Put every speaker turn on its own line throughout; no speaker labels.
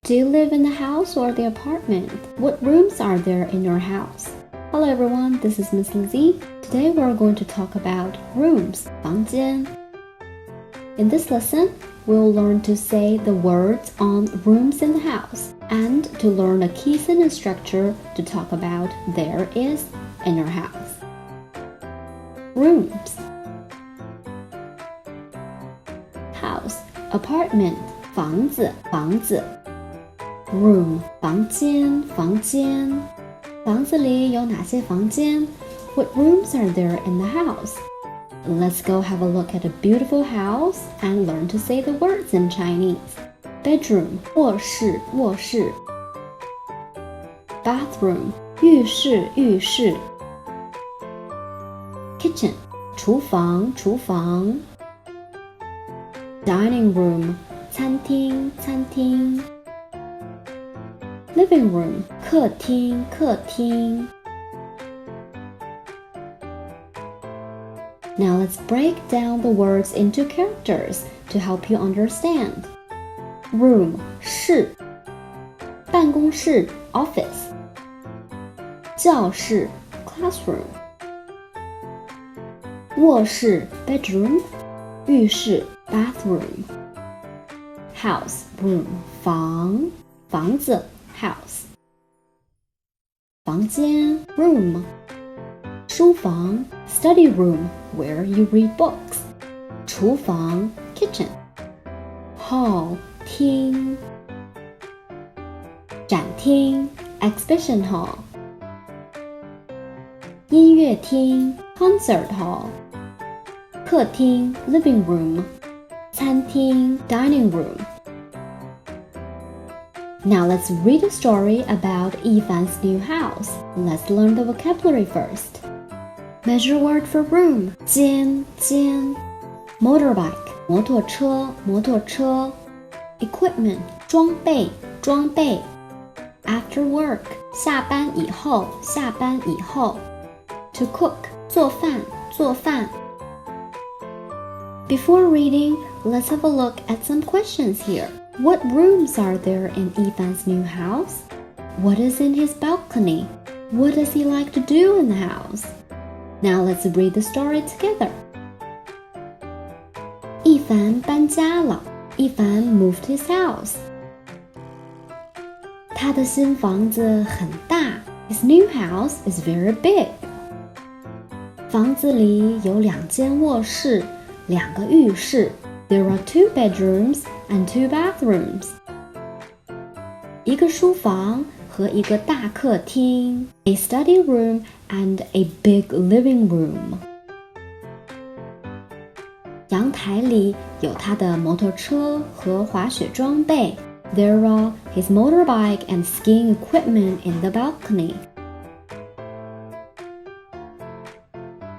Do you live in the house or the apartment? What rooms are there in your house? Hello everyone, this is Miss Lizzie. Today we're going to talk about rooms, 房间. In this lesson, we'll learn to say the words on rooms in the house and to learn a key sentence structure to talk about there is in your house. Rooms. House, apartment, 房子，房子。Room, 房间，房间。房子里有哪些房间？ What rooms are there in the house? Let's go have a look at a beautiful house and learn to say the words in Chinese. Bedroom, 卧室，卧室。Bathroom, 浴室，浴室。Kitchen, 厨房，厨房。Dining room, 餐厅，餐厅。Living room, 客厅，客厅。Now let's break down the words into characters to help you understand. Room, 室。办公室 office. 教室 classroom. 卧室 bedroom. 浴室 bathroom. House, room, 房，房子 house. 房间 room. 书房 study room, where you read books. 厨房 kitchen. Hall, 厅。展厅 exhibition hall. 音乐厅 concert hall. 客厅 living room. 餐厅 dining room. Now let's read a story about Yifan's new house. Let's learn the vocabulary first. Measure word for room. 间，间。Motorbike, 摩托车，摩托车。Equipment, 装备，装备。After work, 下班以后，下班以后。To cook, 做饭，做饭。Before reading, let's have a look at some questions here. What rooms are there in Yifan's new house? What is in his balcony? What does he like to do in the house? Now let's read the story together. Yifan 搬家了。Yifan moved his house. 他的新房子很大。His new house is very big. 房子里有2间卧室，2个浴室。There are 2 bedrooms and 2 bathrooms. 一个书房和一个大客厅。A study room and a big living room. 阳台里有他的摩托车和滑雪装备。There are his motorbike and skiing equipment in the balcony.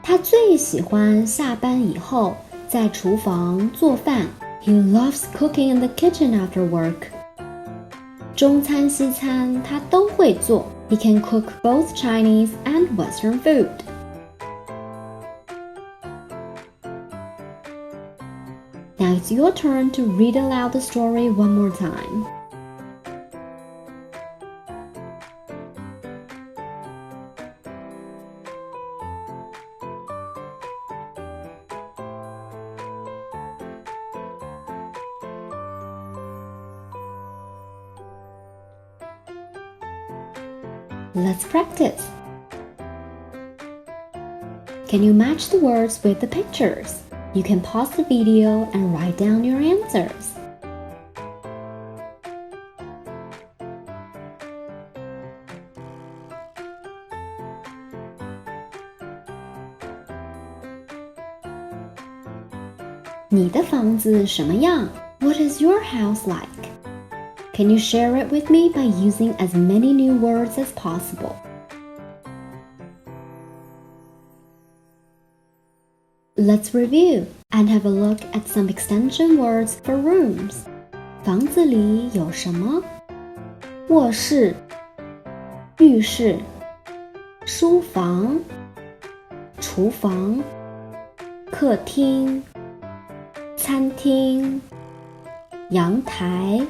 他最喜欢下班以后在厨房做饭。He loves cooking in the kitchen after work. 中餐西餐他都会做。He can cook both Chinese and Western food. Now it's your turn to read aloud the story one more time. Let's practice. Can you match the words with the pictures? You can pause the video and write down your answers. "你的房子什么样? What is your house like? Can you share it with me by using as many new words as possible?" Let's review and have a look at some extension words for rooms. 房子里有什么？卧室、浴室、书房、厨房、客厅、餐厅、阳台、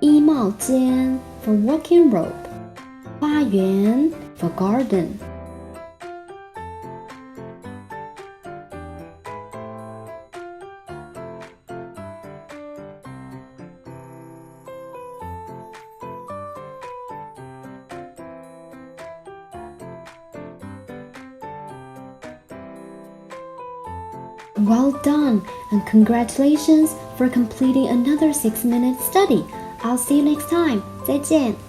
衣帽间 for walking rope. 花园 for garden. Well done, and congratulations for completing another 6-minute study. I'll see you next time. 再见。